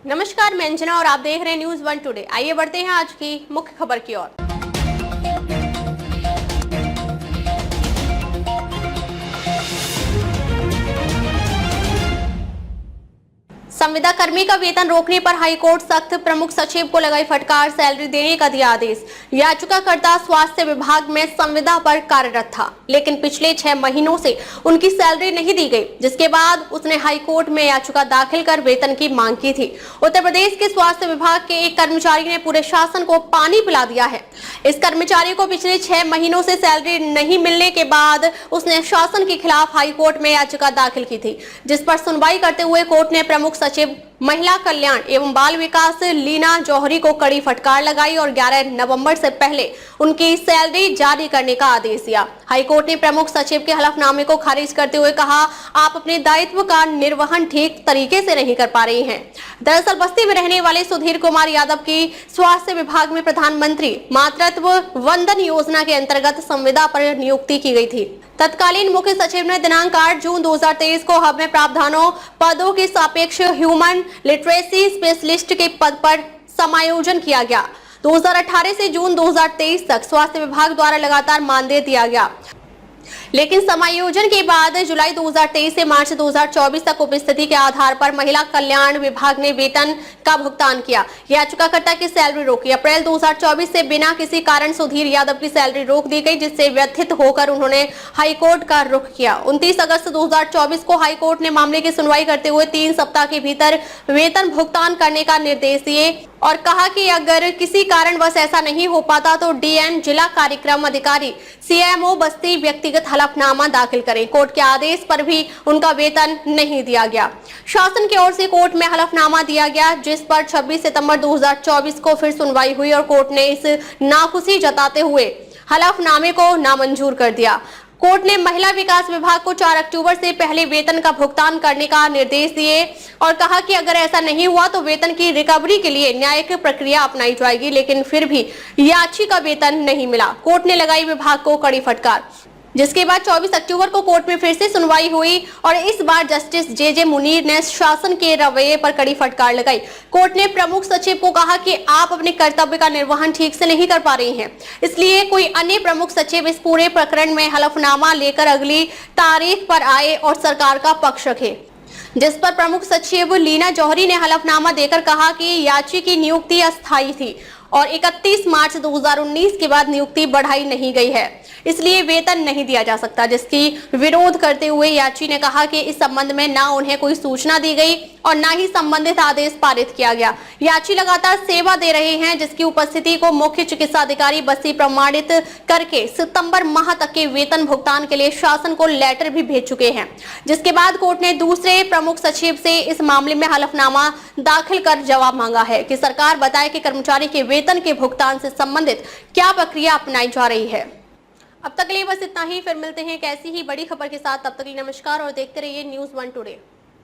नमस्कार, मैं अंजना और आप देख रहे हैं न्यूज 1 टुडे। आइए बढ़ते हैं आज की मुख्य खबर की ओर। संविदा कर्मी का वेतन रोकने पर हाईकोर्ट सख्त, प्रमुख सचिव को लगाई फटकार, सैलरी देने का दिया आदेश। याचिकाकर्ता स्वास्थ्य विभाग में संविदा पर कार्यरत था, लेकिन पिछले 6 महीनों से उनकी सैलरी नहीं दी गई, जिसके बाद उसने हाईकोर्ट में याचिका दाखिल कर वेतन की मांग की थी। उत्तर प्रदेश के स्वास्थ्य विभाग के एक कर्मचारी ने पूरे शासन को पानी पिला दिया है। इस कर्मचारी को पिछले 6 महीनों से सैलरी नहीं मिलने के बाद उसने शासन के खिलाफ हाईकोर्ट में याचिका दाखिल की थी, जिस पर सुनवाई करते हुए कोर्ट ने प्रमुख सचिव महिला कल्याण एवं बाल विकास लीना जौहरी को कड़ी फटकार लगाई और 11 नवंबर से पहले उनकी सैलरी जारी करने का आदेश दिया। हाईकोर्ट ने प्रमुख सचिव के हलफनामे को खारिज करते हुए कहा, आप अपने दायित्व का निर्वहन ठीक तरीके से नहीं कर पा रही हैं। दरअसल बस्ती में रहने वाले सुधीर कुमार यादव की स्वास्थ्य विभाग में प्रधानमंत्री मातृत्व वंदन योजना के अंतर्गत संविदा पर नियुक्ति की गई थी। तत्कालीन मुख्य सचिव ने दिनांक 8 जून 2023 को हब में प्रावधानों पदों के सापेक्ष ह्यूमन लिटरेसी स्पेशलिस्ट के पद पर समायोजन किया गया। 2018 से जून 2023 तक स्वास्थ्य विभाग द्वारा लगातार मानदेय दिया गया, लेकिन समायोजन के बाद जुलाई 2023 से मार्च 2024 तक उपस्थिति के आधार पर महिला कल्याण विभाग ने वेतन का भुगतान किया। याचिकाकर्ता की सैलरी रोकी। अप्रैल 2024 से बिना किसी कारण सुधीर यादव की सैलरी रोक दी गई, जिससे व्यथित होकर उन्होंने हाईकोर्ट का रुख किया। 29 अगस्त 2024 को हाईकोर्ट ने मामले की सुनवाई करते हुए 3 सप्ताह के भीतर वेतन भुगतान करने का निर्देश दिए और कहा कि अगर किसी कारणवश ऐसा नहीं हो पाता तो डीएन जिला कार्यक्रम अधिकारी सीएमओ बस्ती व्यक्तिगत हलफनामा दाखिल करें। कोर्ट के आदेश पर भी उनका वेतन नहीं दिया गया। शासन की ओर से कोर्ट में हलफनामा दिया गया, जिस पर 26 सितंबर 2024 को फिर सुनवाई हुई और कोर्ट ने इस नाखुशी जताते हुए हलफनामे को नामंजूर कर दिया। कोर्ट ने महिला विकास विभाग को 4 अक्टूबर से पहले वेतन का भुगतान करने का निर्देश दिए और कहा कि अगर ऐसा नहीं हुआ तो वेतन की रिकवरी के लिए न्यायिक प्रक्रिया अपनाई जाएगी, लेकिन फिर भी याची का वेतन नहीं मिला। कोर्ट ने लगाई विभाग को कड़ी फटकार, जिसके बाद 24 अक्टूबर को कोर्ट में फिर से सुनवाई हुई और इस बार जस्टिस जे मुनीर ने शासन के रवैये पर कड़ी फटकार लगाई। कोर्ट ने प्रमुख सचिव को कहा कि आप अपने कर्तव्य का निर्वहन ठीक से नहीं कर पा रही हैं, इसलिए कोई अन्य प्रमुख सचिव इस पूरे प्रकरण में हलफनामा लेकर अगली तारीख पर आए और सरकार का पक्ष रखे, जिस पर प्रमुख सचिव लीना जौहरी ने हलफनामा देकर कहा कि याची की नियुक्ति अस्थायी थी और 31 मार्च 2019 के बाद नियुक्ति बढ़ाई नहीं गई है, इसलिए वेतन नहीं दिया जा सकता, जिसकी विरोध करते हुए याची ने कहा कि इस संबंध में ना उन्हें कोई सूचना दी गई और ना ही संबंधित आदेश पारित किया गया। याची लगातार सेवा दे रहे हैं, जिसकी उपस्थिति को मुख्य चिकित्सा अधिकारी बस्ती प्रमाणित करके सितंबर माह तक के वेतन भुगतान के लिए शासन को लेटर भी भेज चुके हैं, जिसके बाद कोर्ट ने दूसरे प्रमुख सचिव से इस मामले में हलफनामा दाखिल कर जवाब मांगा है कि सरकार बताए कि कर्मचारी के वेतन के भुगतान से संबंधित क्या प्रक्रिया अपनाई जा रही है। अब तक के लिए बस इतना ही, फिर मिलते हैं एक ऐसी ही बड़ी खबर के साथ। तब तक के लिए नमस्कार और देखते रहिए न्यूज 1 टुडे।